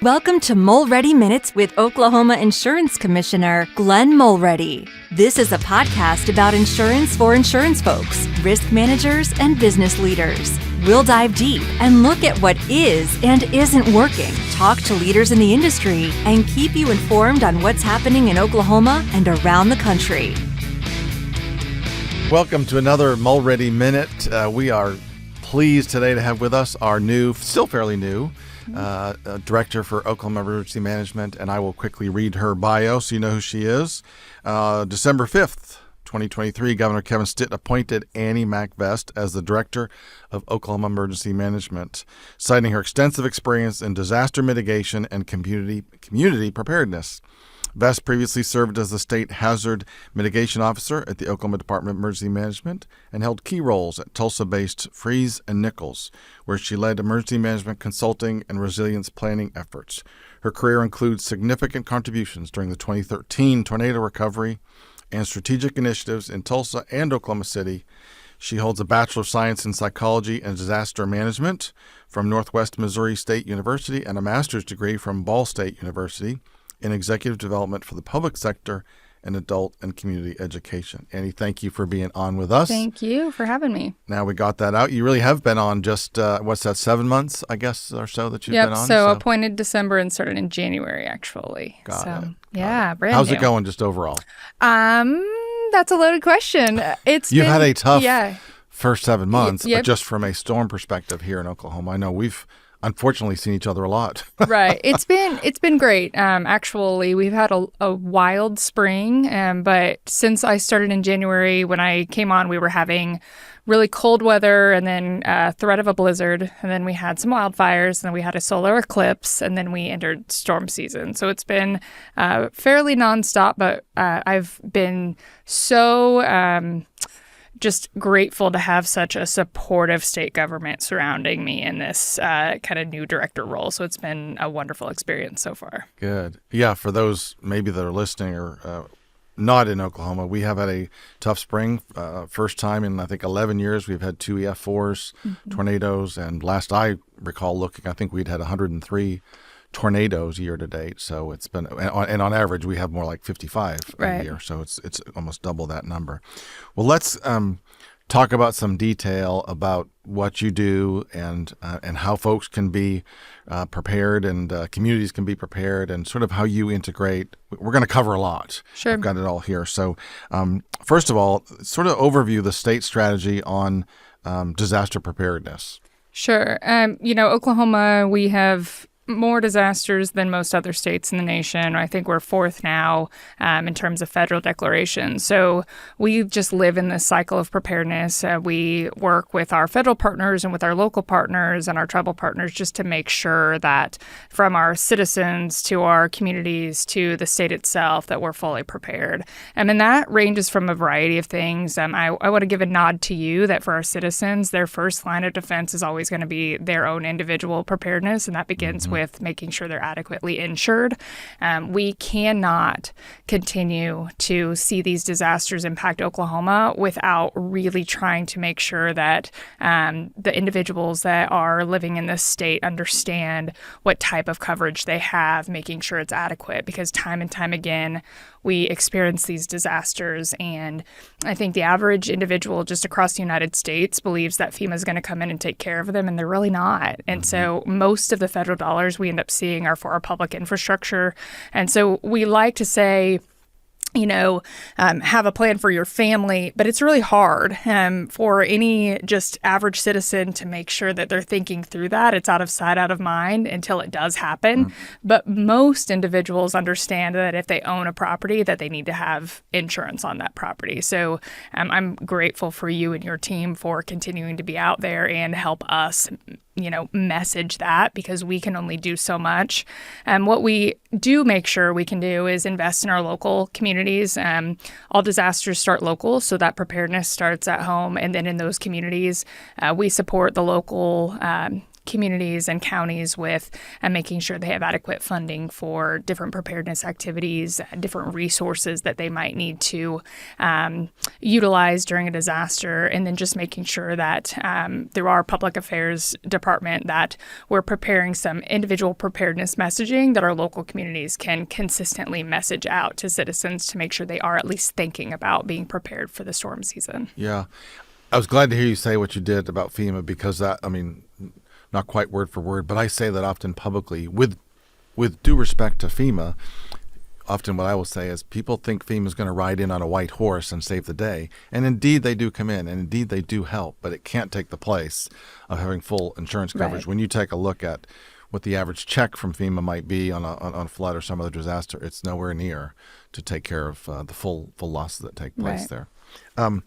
Welcome to Mulready Minutes with Oklahoma Insurance Commissioner Glenn Mulready. This is a podcast about insurance for insurance folks, risk managers, and business leaders. We'll dive deep and look at what is and isn't working, talk to leaders in the industry, and keep you informed on what's happening in Oklahoma and around the country. Welcome to another Mulready Minute. We are pleased today to have with us our new, still fairly new, Director for Oklahoma Emergency Management, and I will quickly read her bio so you know who she is. December 5th, 2023, Governor Kevin Stitt appointed Annie Mack Vest as the Director of Oklahoma Emergency Management, citing her extensive experience in disaster mitigation and community preparedness. Vest previously served as the State Hazard Mitigation Officer at the Oklahoma Department of Emergency Management and held key roles at Tulsa-based Freeze and Nichols, where she led emergency management consulting and resilience planning efforts. Her career includes significant contributions during the 2013 tornado recovery and strategic initiatives in Tulsa and Oklahoma City. She holds a Bachelor of Science in Psychology and Disaster Management from Northwest Missouri State University and a master's degree from Ball State University in Executive Development for the Public Sector and Adult and Community Education. Annie, thank you for being on with us. Thank you for having me. Now we got that out. You really have been on just, 7 months, I guess, or so that you've been on? So appointed December and started in January, actually. Got it. Yeah, brand How's new. it going just overall? That's a loaded question. You've had a tough first 7 months, but just from a storm perspective here in Oklahoma. I know we've unfortunately seen each other a lot. Right. It's been great. Actually, we've had a wild spring, but since I started in January, when I came on, we were having really cold weather and then threat of a blizzard, and then we had some wildfires, and then we had a solar eclipse, and then we entered storm season. So it's been fairly nonstop, but I've been so just grateful to have such a supportive state government surrounding me in this kind of new director role. So it's been a wonderful experience so far. Good. Yeah, for those maybe that are listening or not in Oklahoma, we have had a tough spring. First time in, I think, 11 years, we've had 2 EF4s, tornadoes. And last I recall looking, I think we'd had 103 tornadoes year to date. So it's been, and on average, we have more like 55 a year. So it's almost double that number. Well, let's talk about some detail about what you do and how folks can be prepared and communities can be prepared and sort of how you integrate. We're going to cover a lot. Sure. I've got it all here. So first of all, sort of overview the state strategy on disaster preparedness. Sure. Oklahoma, we have more disasters than most other states in the nation. I think we're fourth now in terms of federal declarations. So we just live in this cycle of preparedness. We work with our federal partners and with our local partners and our tribal partners just to make sure that from our citizens to our communities to the state itself that we're fully prepared. And that ranges from a variety of things. I want to give a nod to you that for our citizens, their first line of defense is always going to be their own individual preparedness, and that begins with making sure they're adequately insured. We cannot continue to see these disasters impact Oklahoma without really trying to make sure that the individuals that are living in this state understand what type of coverage they have, making sure it's adequate, because time and time again, we experience these disasters. And I think the average individual just across the United States believes that FEMA is going to come in and take care of them, and they're really not. And so most of the federal dollars we end up seeing are for our public infrastructure. And so we like to say, have a plan for your family, but it's really hard for any just average citizen to make sure that they're thinking through that. It's out of sight, out of mind until it does happen. But most individuals understand that if they own a property, that they need to have insurance on that property. So I'm grateful for you and your team for continuing to be out there and help us message that, because we can only do so much. What we do make sure we can do is invest in our local communities. All disasters start local, so that preparedness starts at home. And then in those communities, we support the local communities and counties with making sure they have adequate funding for different preparedness activities, different resources that they might need to utilize during a disaster, and then just making sure that through our public affairs department that we're preparing some individual preparedness messaging that our local communities can consistently message out to citizens to make sure they are at least thinking about being prepared for the storm season. Yeah. I was glad to hear you say what you did about FEMA, because that, I mean, not quite word for word, but I say that often publicly with due respect to FEMA. Often what I will say is people think FEMA is going to ride in on a white horse and save the day. And indeed they do come in, and indeed they do help, but it can't take the place of having full insurance coverage. Right. When you take a look at what the average check from FEMA might be on a flood or some other disaster, it's nowhere near to take care of the full losses that take place Right. there.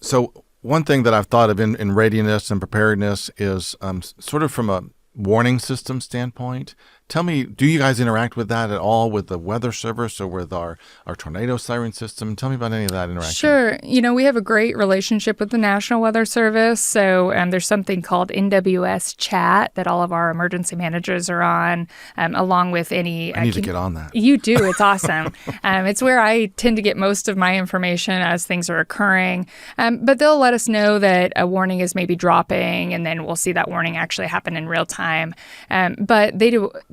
So one thing that I've thought of in readiness and preparedness is sort of from a warning system standpoint. Tell me, do you guys interact with that at all with the weather service or with our tornado siren system? Tell me about any of that interaction. Sure. We have a great relationship with the National Weather Service. So there's something called NWS Chat that all of our emergency managers are on, along with any... I need to get on that. You do. It's awesome. It's where I tend to get most of my information as things are occurring. But they'll let us know that a warning is maybe dropping, and then we'll see that warning actually happen in real time. But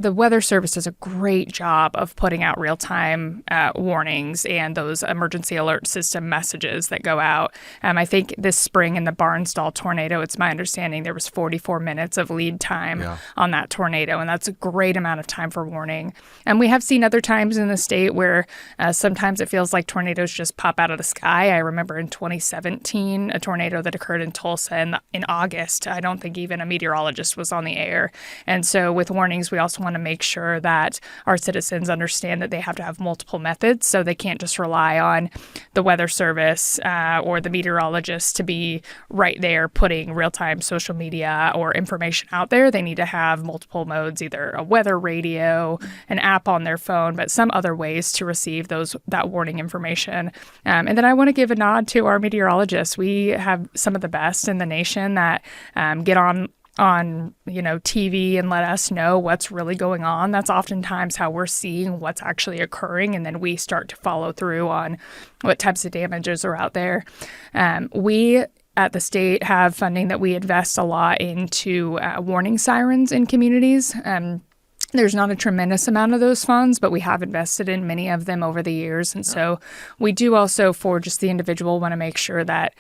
the Weather Service does a great job of putting out real-time warnings and those emergency alert system messages that go out. I think this spring in the Barnsdall tornado, it's my understanding there was 44 minutes of lead time on that tornado, and that's a great amount of time for warning. And we have seen other times in the state where sometimes it feels like tornadoes just pop out of the sky. I remember in 2017, a tornado that occurred in Tulsa in August. I don't think even a meteorologist was on the air. And so with warnings, we also want to make sure that our citizens understand that they have to have multiple methods, so they can't just rely on the Weather Service or the meteorologist to be right there putting real-time social media or information out there. They need to have multiple modes, either a weather radio, an app on their phone, but some other ways to receive that warning information. And then I want to give a nod to our meteorologists. We have some of the best in the nation that get on TV and let us know what's really going on. That's oftentimes how we're seeing what's actually occurring, and then we start to follow through on what types of damages are out there. We at the state have funding that we invest a lot into warning sirens in communities. There's not a tremendous amount of those funds, but we have invested in many of them over the years. And so we do also, for just the individual, want to make sure that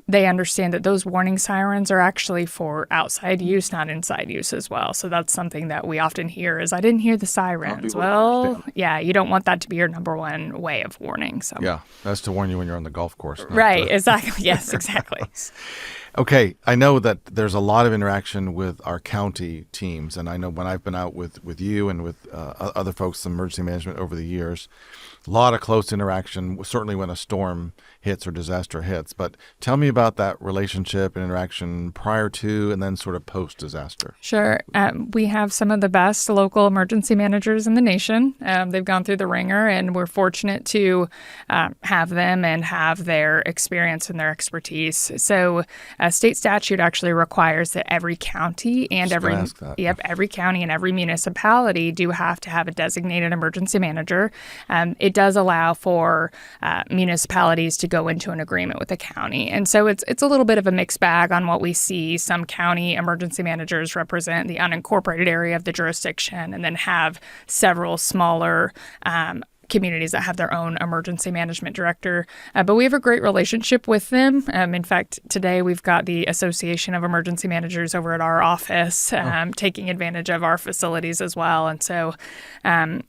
they understand that those warning sirens are actually for outside use, not inside use as well. So that's something that we often hear is, I didn't hear the sirens. Well, yeah, you don't want that to be your number one way of warning. So yeah, that's to warn you when you're on the golf course. Right, exactly. Yes, exactly. Okay, I know that there's a lot of interaction with our county teams, and I know when I've been out with you and with other folks in emergency management over the years, a lot of close interaction, certainly when a storm hits or disaster hits. But tell me about that relationship and interaction prior to and then sort of post-disaster. Sure. We have some of the best local emergency managers in the nation. They've gone through the ringer, and we're fortunate to have them and have their experience and their expertise. So state statute actually requires that every county and every county and every municipality do have to have a designated emergency manager. It does allow for municipalities to go into an agreement with the county. And so it's a little bit of a mixed bag on what we see. Some county emergency managers represent the unincorporated area of the jurisdiction, and then have several smaller communities that have their own emergency management director. But we have a great relationship with them. In fact, today we've got the Association of Emergency Managers over at our office taking advantage of our facilities as well. And so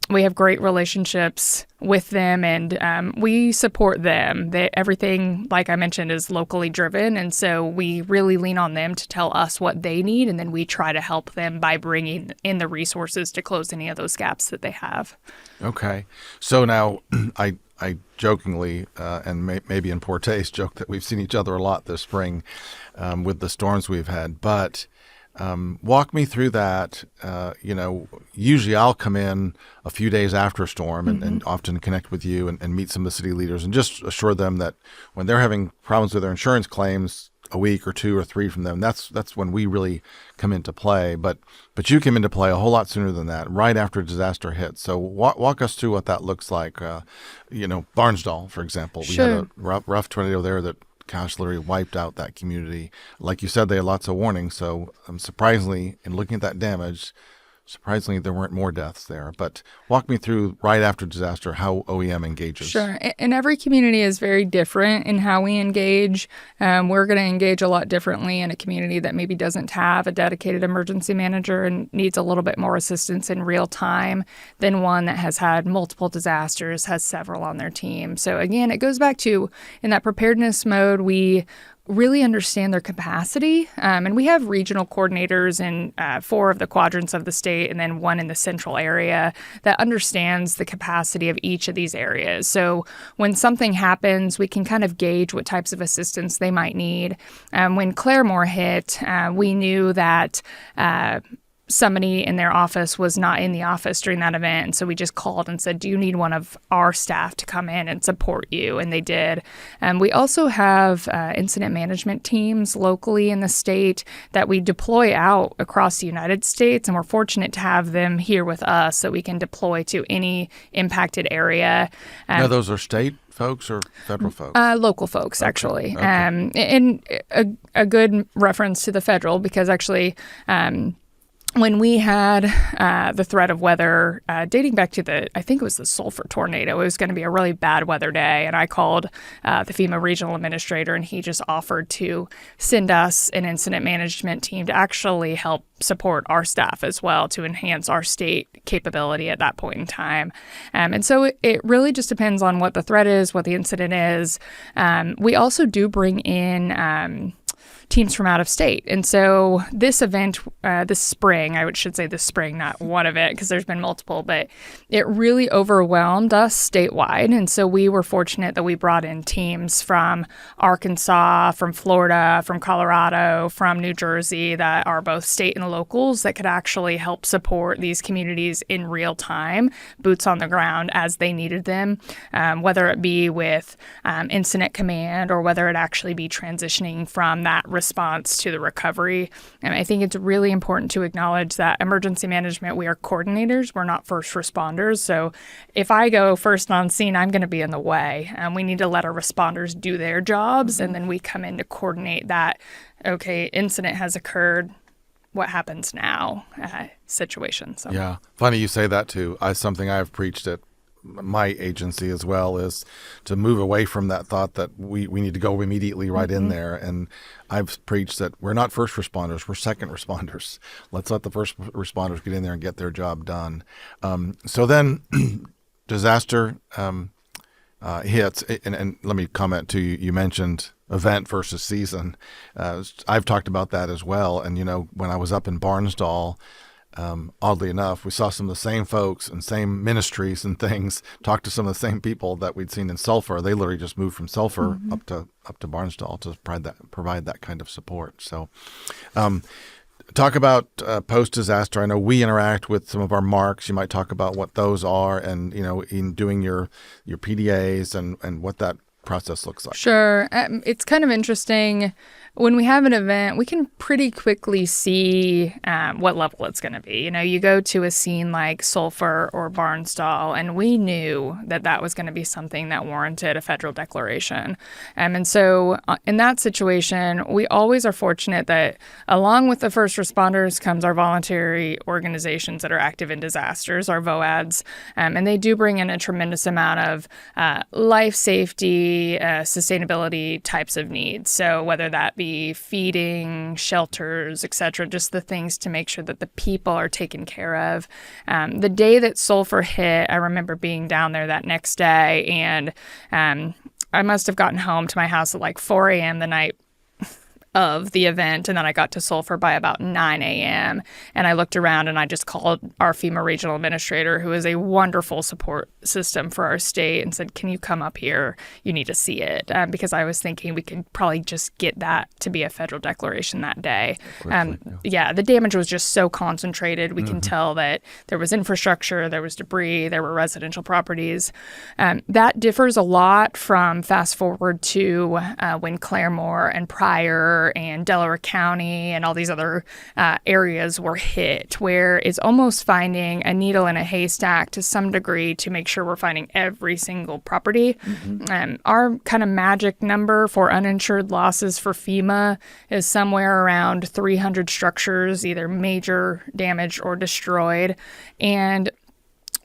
we have great relationships with them, and we support them. Everything, like I mentioned, is locally driven, and so we really lean on them to tell us what they need, and then we try to help them by bringing in the resources to close any of those gaps that they have. Okay. So now I jokingly and maybe in poor taste joke that we've seen each other a lot this spring with the storms we've had, but walk me through that. Usually I'll come in a few days after a storm and often connect with you and meet some of the city leaders and just assure them that when they're having problems with their insurance claims, a week or 2 or 3 from them, that's when we really come into play. But you came into play a whole lot sooner than that, right after disaster hit. So walk us through what that looks like. Barnsdall, for example, we had a rough tornado there that, gosh, literally wiped out that community. Like you said, they had lots of warnings. So surprisingly, in looking at that damage, there weren't more deaths there. But walk me through, right after disaster, how OEM engages. Sure. And every community is very different in how we engage. We're going to engage a lot differently in a community that maybe doesn't have a dedicated emergency manager and needs a little bit more assistance in real time than one that has had multiple disasters, has several on their team. So again, it goes back to, in that preparedness mode, we really understand their capacity. And we have regional coordinators in 4 of the quadrants of the state and then 1 in the central area that understands the capacity of each of these areas. So when something happens, we can kind of gauge what types of assistance they might need. When Claremore hit, we knew that somebody in their office was not in the office during that event. And so we just called and said, do you need one of our staff to come in and support you? And they did. We also have incident management teams locally in the state that we deploy out across the United States. And we're fortunate to have them here with us so we can deploy to any impacted area. Now, those are state folks or federal folks? Local folks, actually. Okay. And a good reference to the federal, because actually when we had the threat of weather dating back to I think it was the Sulphur tornado, it was going to be a really bad weather day. And I called the FEMA regional administrator, and he just offered to send us an incident management team to actually help support our staff as well, to enhance our state capability at that point in time. And so it really just depends on what the threat is, what the incident is. We also do bring in teams from out of state. And so this event, this spring, should say this spring, not one event, because there's been multiple, but it really overwhelmed us statewide. And so we were fortunate that we brought in teams from Arkansas, from Florida, from Colorado, from New Jersey that are both state and locals that could actually help support these communities in real time, boots on the ground as they needed them, whether it be with incident command or whether it actually be transitioning from that response to the recovery. And I think it's really important to acknowledge that emergency management, we are coordinators, we're not first responders. So if I go first on scene, I'm going to be in the way. We need to let our responders do their jobs, and then we come in to coordinate that, okay, incident has occurred, what happens now situation. So. Yeah. Funny you say that too. Something I've preached at my agency as well is to move away from that thought that we need to go immediately right in there. And I've preached that we're not first responders, we're second responders. Let's let the first responders get in there and get their job done. So then disaster hits, and let me comment too, you mentioned event versus season. I've talked about that as well. And, when I was up in Barnsdall, oddly enough, we saw some of the same folks and same ministries and things, talked to some of the same people that we'd seen in Sulphur. They literally just moved from Sulphur up to Barnsdall to provide that kind of support. So talk about post-disaster. I know we interact with some of our marks. You might talk about what those are and, in doing your PDAs and what that process looks like. Sure. It's kind of interesting. When we have an event, we can pretty quickly see what level it's going to be. You go to a scene like Sulphur or Barnsdall, and we knew that was going to be something that warranted a federal declaration. And so in that situation, we always are fortunate that along with the first responders comes our voluntary organizations that are active in disasters, our VOADs, and they do bring in a tremendous amount of life safety, sustainability types of needs. So whether that be feeding, shelters, etc., just the things to make sure that the people are taken care of. The day that Sulphur hit, I remember being down there that next day, and I must have gotten home to my house at like 4 a.m. the night of the event, and then I got to Sulphur by about 9 a.m. And I looked around and I just called our FEMA regional administrator, who is a wonderful support system for our state, and said, can you come up here? You need to see it. Because I was thinking we could probably just get that to be a federal declaration that day. The damage was just so concentrated. We can tell that there was infrastructure, there was debris, there were residential properties. That differs a lot from fast forward to when Claremore and prior Sulphur and Delaware County and all these other areas were hit, where it's almost finding a needle in a haystack to some degree to make sure we're finding every single property. Our kind of magic number for uninsured losses for FEMA is somewhere around 300 structures, either major damaged or destroyed. And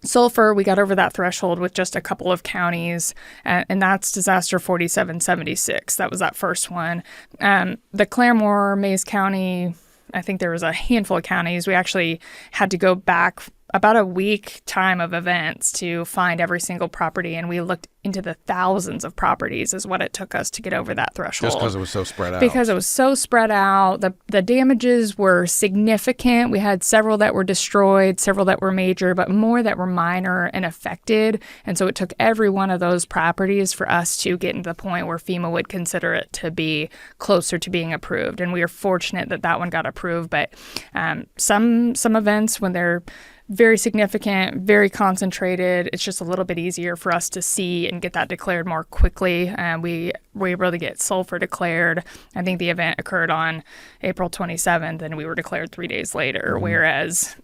Sulphur, we got over that threshold with just a couple of counties, and that's disaster 4776. That was that first one. The Claremore, Mays County, I think there was a handful of counties. We actually had to go back about a week time of events to find every single property, and we looked into the thousands of properties is what it took us to get over that threshold. Just because it was so spread out. Because it was so spread out. The damages were significant. We had several that were destroyed, several that were major, but more that were minor and affected. And so it took every one of those properties for us to get into the point where FEMA would consider it to be closer to being approved. And we are fortunate that that one got approved. But some events, when they're very significant, very concentrated, it's just a little bit easier for us to see and get that declared more quickly. We were able to get Sulphur declared. I think the event occurred on April 27th, and we were declared 3 days later, whereas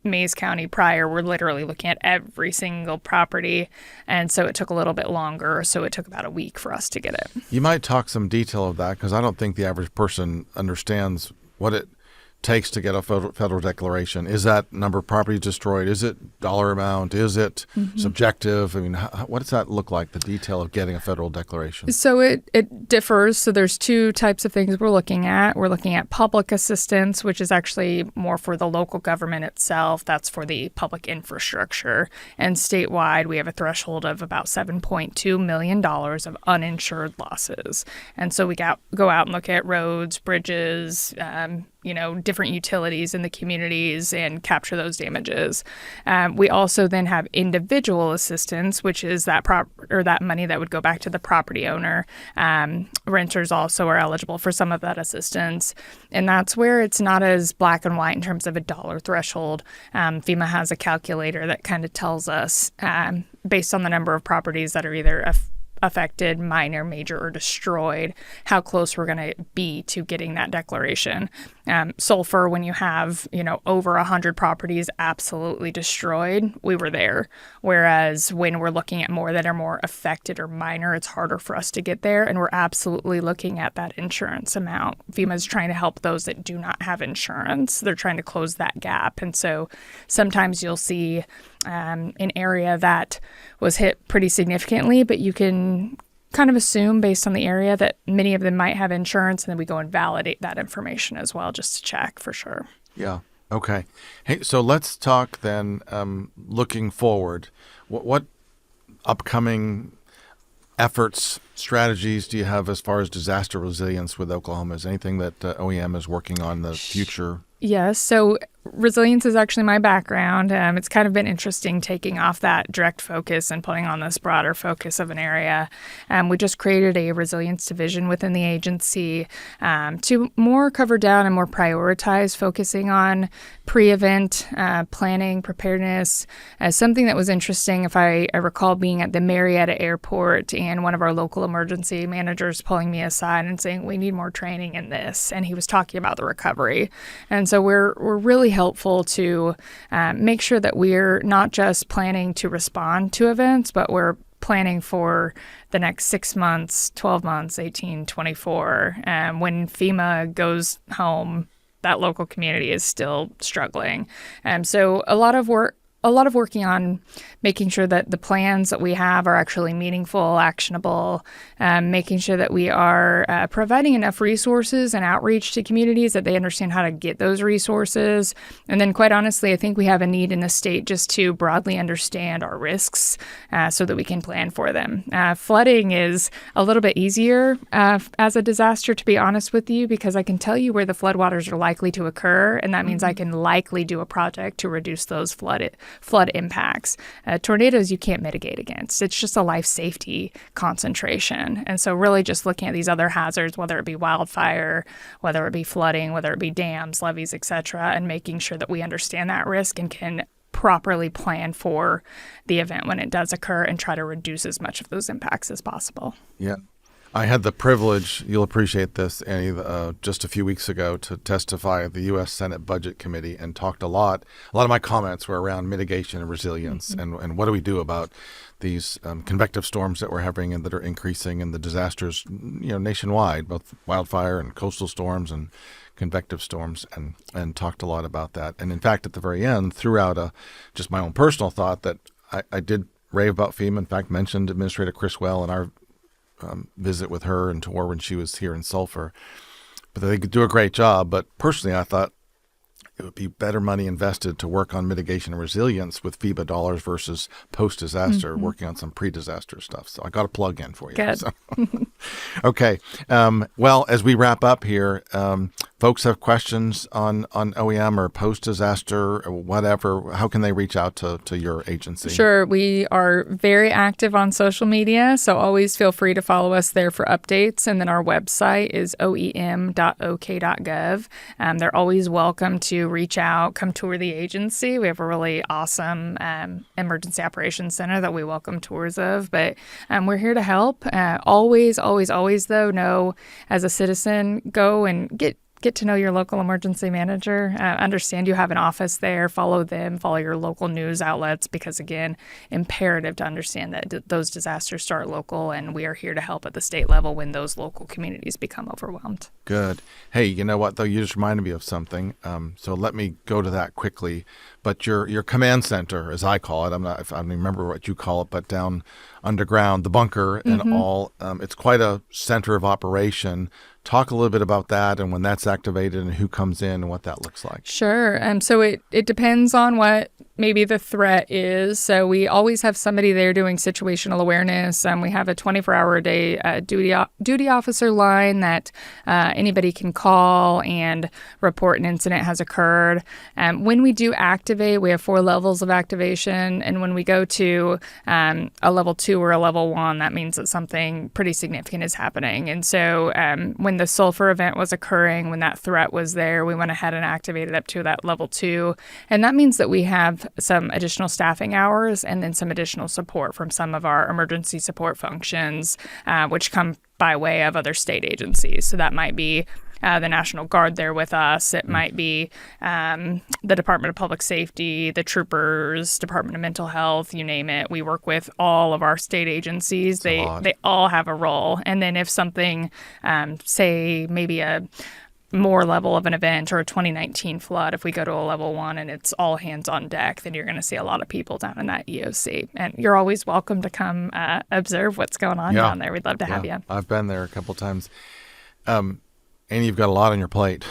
Mays County prior, we're literally looking at every single property, and so it took a little bit longer. So it took about a week for us to get it. You might talk some detail of that, because I don't think the average person understands what it takes to get a federal declaration. Is that number of properties destroyed? Is it dollar amount? Is it subjective? I mean, what does that look like, the detail of getting a federal declaration? So it differs. So there's two types of things we're looking at. We're looking at public assistance, which is actually more for the local government itself. That's for the public infrastructure. And statewide, we have a threshold of about $7.2 million of uninsured losses. And so we go out and look at roads, bridges, different utilities in the communities and capture those damages. We also then have individual assistance, which is that that money that would go back to the property owner. Renters also are eligible for some of that assistance. And that's where it's not as black and white in terms of a dollar threshold. FEMA has a calculator that kind of tells us, based on the number of properties that are either affected, minor, major, or destroyed, how close we're going to be to getting that declaration. Sulphur, when you have, over 100 properties absolutely destroyed, we were there. Whereas when we're looking at more that are more affected or minor, it's harder for us to get there. And we're absolutely looking at that insurance amount. FEMA is trying to help those that do not have insurance. They're trying to close that gap. And so sometimes you'll see an area that was hit pretty significantly, but you can kind of assume based on the area that many of them might have insurance, and then we go and validate that information as well just to check for sure. Yeah. Okay. Hey, so let's talk then, looking forward. What upcoming efforts, strategies do you have as far as disaster resilience with Oklahoma? Is anything that OEM is working on in the future? Yes. So resilience is actually my background. It's kind of been interesting taking off that direct focus and putting on this broader focus of an area. We just created a resilience division within the agency to more cover down and more prioritize focusing on pre-event planning, preparedness. Something that was interesting, if I recall being at the Marietta airport and one of our local emergency managers pulling me aside and saying, we need more training in this. And he was talking about the recovery. And so we're really helpful to make sure that we're not just planning to respond to events, but we're planning for the next 6 months, 12 months, 18, 24. When FEMA goes home, that local community is still struggling. So a lot of working on making sure that the plans that we have are actually meaningful, actionable, making sure that we are providing enough resources and outreach to communities that they understand how to get those resources. And then quite honestly, I think we have a need in the state just to broadly understand our risks so that we can plan for them. Flooding is a little bit easier as a disaster, to be honest with you, because I can tell you where the floodwaters are likely to occur, and that means I can likely do a project to reduce those flood impacts. Tornadoes you can't mitigate against. It's just a life safety concentration. And so really just looking at these other hazards, whether it be wildfire, whether it be flooding, whether it be dams, levees, etc., and making sure that we understand that risk and can properly plan for the event when it does occur and try to reduce as much of those impacts as possible. Yeah. I had the privilege, you'll appreciate this, Annie, just a few weeks ago to testify at the U.S. Senate Budget Committee and talked a lot of my comments were around mitigation and resilience and what do we do about these convective storms that we're having and that are increasing and the disasters, nationwide, both wildfire and coastal storms and convective storms, and talked a lot about that. And in fact, at the very end, threw out just my own personal thought that I did rave about FEMA. In fact, mentioned Administrator Chris Well in our visit with her and tour when she was here in Sulphur. But they could do a great job. But personally, I thought it would be better money invested to work on mitigation and resilience with FEMA dollars versus post-disaster, working on some pre-disaster stuff. So I got a plug in for you. Good. So. Okay. Well, as we wrap up here, folks have questions on OEM or post-disaster or whatever. How can they reach out to your agency? Sure. We are very active on social media, so always feel free to follow us there for updates. And then our website is oem.ok.gov. They're always welcome to reach out, come tour the agency. We have a really awesome emergency operations center that we welcome tours of, but we're here to help. Always, though, know as a citizen, go and get to know your local emergency manager. Understand you have an office there. Follow them. Follow your local news outlets because, again, imperative to understand that those disasters start local, and we are here to help at the state level when those local communities become overwhelmed. Good. Hey, you know what, though? You just reminded me of something. So let me go to that quickly. But your command center, as I call it, I don't remember what you call it, but down underground, the bunker and all, it's quite a center of operation. Talk a little bit about that and when that's activated and who comes in and what that looks like. Sure. So it depends on what maybe the threat is. So we always have somebody there doing situational awareness. We have a 24-hour-a-day duty officer line that anybody can call and report an incident has occurred. When we do activate, we have 4 levels of activation. And when we go to a level 2 or a level 1, that means that something pretty significant is happening. And so when the Sulphur event was occurring, when that threat was there, we went ahead and activated up to that level 2. And that means that we have some additional staffing hours and then some additional support from some of our emergency support functions, which come by way of other state agencies. So that might be the National Guard there with us. It might be the Department of Public Safety, the troopers, Department of Mental Health, you name it. We work with all of our state agencies. They all have a role. And then if something, say maybe a more level of an event or a 2019 flood, if we go to a level 1 and it's all hands on deck, then you're going to see a lot of people down in that EOC. And you're always welcome to come observe what's going on down there. We'd love to have you. I've been there a couple times. Annie, you've got a lot on your plate.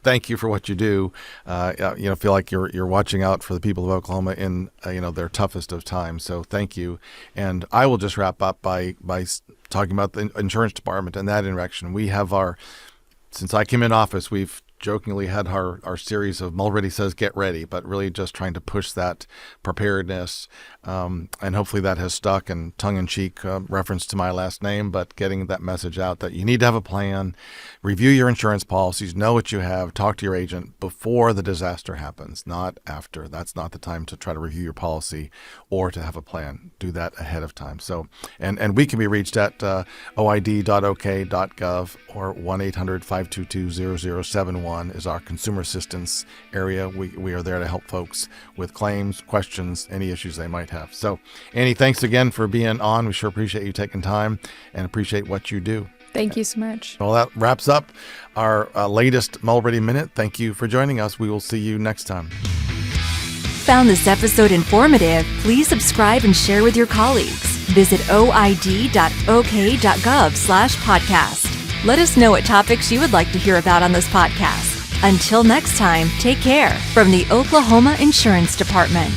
Thank you for what you do. Feel like you're watching out for the people of Oklahoma in their toughest of times. So thank you. And I will just wrap up by talking about the insurance department and that interaction. We have since I came in office, we've jokingly had our series of Mulready Says Get Ready, but really just trying to push that preparedness. And hopefully that has stuck, and tongue-in-cheek reference to my last name, but getting that message out that you need to have a plan, review your insurance policies, know what you have, talk to your agent before the disaster happens, not after. That's not the time to try to review your policy or to have a plan. Do that ahead of time. So, and we can be reached at oid.ok.gov or 1-800-522-0071 is our consumer assistance area. We are there to help folks with claims, questions, any issues they might have. So, Annie, thanks again for being on. We sure appreciate you taking time and appreciate what you do. Thank you so much. Well, that wraps up our latest Mulready Minute. Thank you for joining us. We will see you next time. Found this episode informative? Please subscribe and share with your colleagues. Visit oid.ok.gov/podcast. Let us know what topics you would like to hear about on this podcast. Until next time, take care from the Oklahoma Insurance Department.